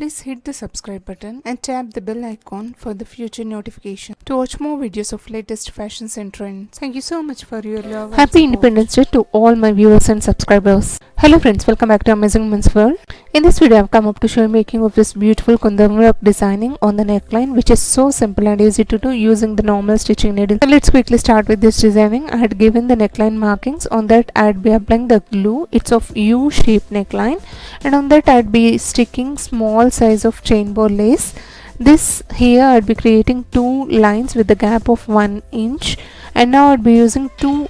Please hit the subscribe button and tap the bell icon for the future notification to watch more videos of latest fashions and trends. Thank you so much for your love. Happy Independence Day to all my viewers and subscribers. Hello friends, welcome back to Amazing Women's World. In this video I have come up to show you making of this beautiful kundam work designing on the neckline, which is so simple and easy to do using the normal stitching needle. So let's quickly start with this designing. I had given the neckline markings. On that I had be applying the glue. It's of U-shaped neckline, and on that I'd be sticking small size of chain ball lace. This here I'd be creating two lines with the gap of 1 inch, and now I'd be using 2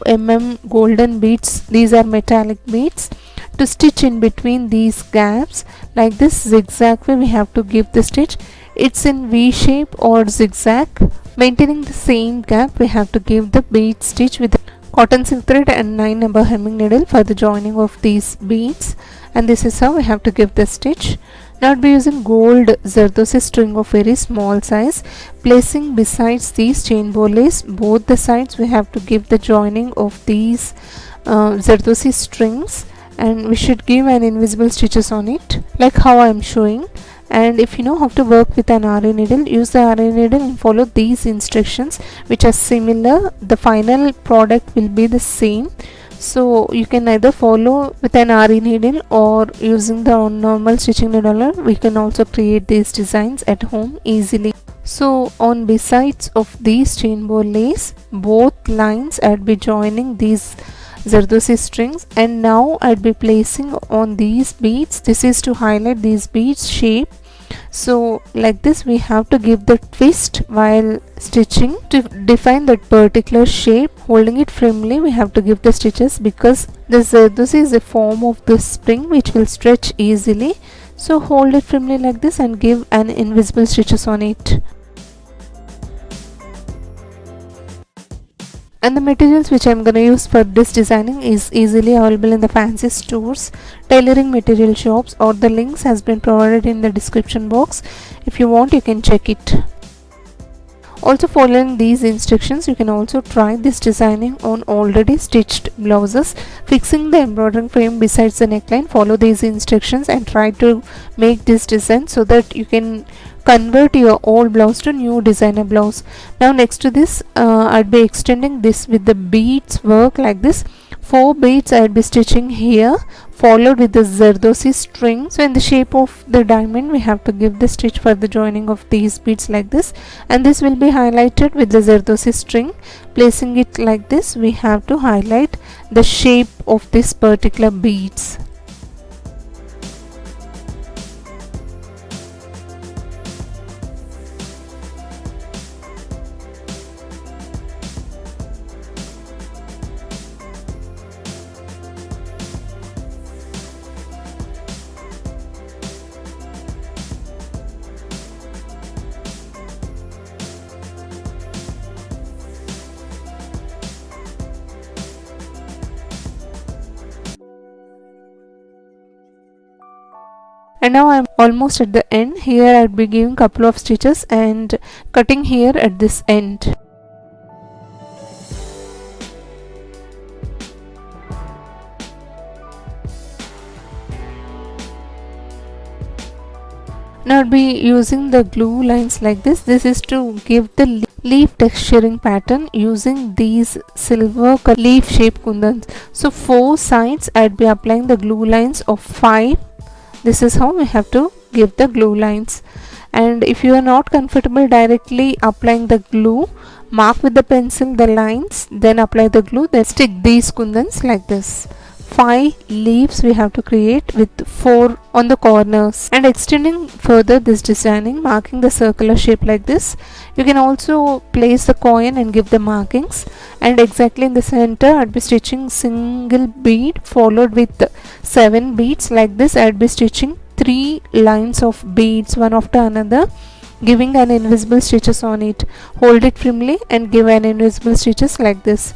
golden beads. These are metallic beads to stitch in between these gaps. Like this zigzag way we have to give the stitch. It's in V shape or zigzag. Maintaining the same gap we have to give the bead stitch with cotton silk thread and 9 number hemming needle for the joining of these beads, and this is how we have to give the stitch. Now I'd be using gold Zardosi string of very small size, placing besides these chain ball lace. Both the sides we have to give the joining of these Zardosi strings, and we should give an invisible stitches on it like how I am showing. And if you know how to work with an RA needle, use the RA needle and follow these instructions which are similar. The final product will be the same, so you can either follow with an RE needle or using the normal stitching needle. We can also create these designs at home easily. So on besides of these chain ball lace, both lines I'd be joining these Zardosi strings, and now I'd be placing on these beads. This is to highlight these beads shape. So like this we have to give the twist while stitching to define that particular shape. Holding it firmly we have to give the stitches, because this is a form of the spring which will stretch easily. So hold it firmly like this and give an invisible stitches on it. And the materials which I'm gonna use for this designing is easily available in the fancy stores, tailoring material shops, or the links has been provided in the description box. If you want, you can check it. Also, following these instructions, you can also try this designing on already stitched blouses. Fixing the embroidering frame besides the neckline, follow these instructions and try to make this design so that you can convert your old blouse to new designer blouse. Now next to this I'd be extending this with the beads work like this. 4 beads I'd be stitching here, followed with the Zardosi string. So in the shape of the diamond we have to give the stitch for the joining of these beads like this, and this will be highlighted with the Zardosi string. Placing it like this we have to highlight the shape of this particular beads. And now I'm almost at the end. Here I'd be giving couple of stitches and cutting here at this end. Now I'd be using the glue lines like this. This is to give the leaf texturing pattern using these silver leaf shaped kundans. So 4 sides I'd be applying the glue lines of 5. This is how we have to give the glue lines. And if you are not comfortable directly applying the glue, mark with the pencil the lines, then apply the glue, then stick these kundans like this. 5 leaves we have to create with 4 on the corners. And extending further this designing, marking the circular shape like this. You can also place the coin and give the markings, and exactly in the center I'd be stitching single bead followed with 7 beads like this. I'd be stitching 3 lines of beads one after another, giving an invisible stitches on it. Hold it firmly and give an invisible stitches like this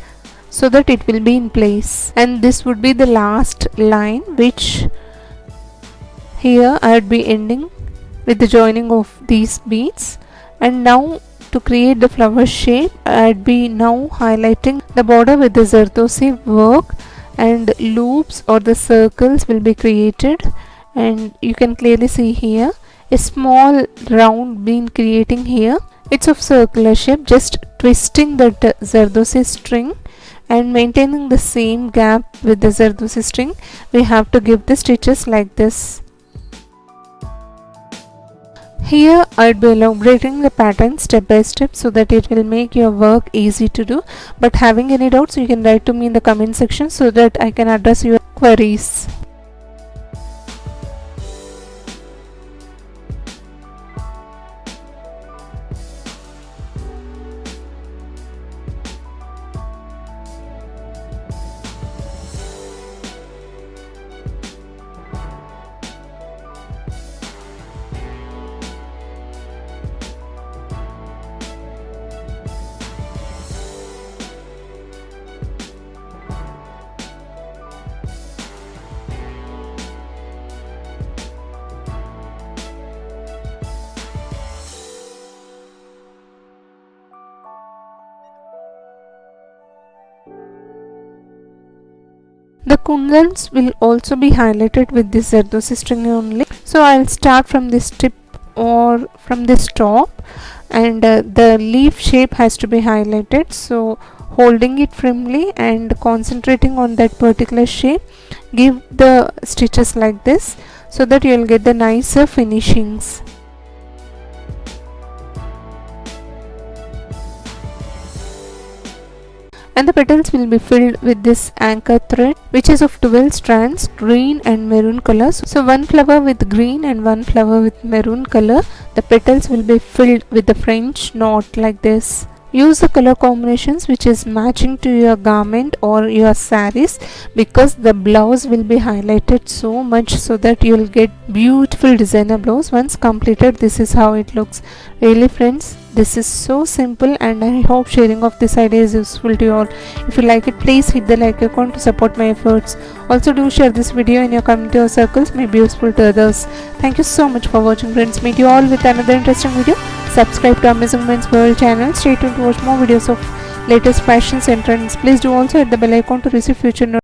so that it will be in place. And this would be the last line, which here I'd be ending with the joining of these beads. And now to create the flower shape, I'd be now highlighting the border with the Zardosi work, and loops or the circles will be created, and you can clearly see here a small round been creating here. It's of circular shape, just twisting the Zardozi string and maintaining the same gap with the Zardozi string. We have to give the stitches like this. Here I'd be elaborating the pattern step by step so that it will make your work easy to do. But having any doubts, you can write to me in the comment section so that I can address your queries. The kundans will also be highlighted with this Zardozi string only. So I'll start from this tip or from this top, and the leaf shape has to be highlighted. So holding it firmly and concentrating on that particular shape, give the stitches like this so that you will get the nicer finishings. And the petals will be filled with this anchor thread, which is of 12 strands, green and maroon colors. So one flower with green and one flower with maroon color. The petals will be filled with the French knot like this. Use the color combinations which is matching to your garment or your saris, because the blouse will be highlighted so much so that you will get beautiful designer blouse. Once completed, this is how it looks. Really friends, this is so simple, and I hope sharing of this idea is useful to you all. If you like it, please hit the like icon to support my efforts. Also do share this video in your community or circles, may be useful to others. Thank you so much for watching friends. Meet you all with another interesting video. Subscribe to Amazing Women's World channel. Stay tuned to watch more videos of latest fashions and trends. Please do also hit the bell icon to receive future notifications.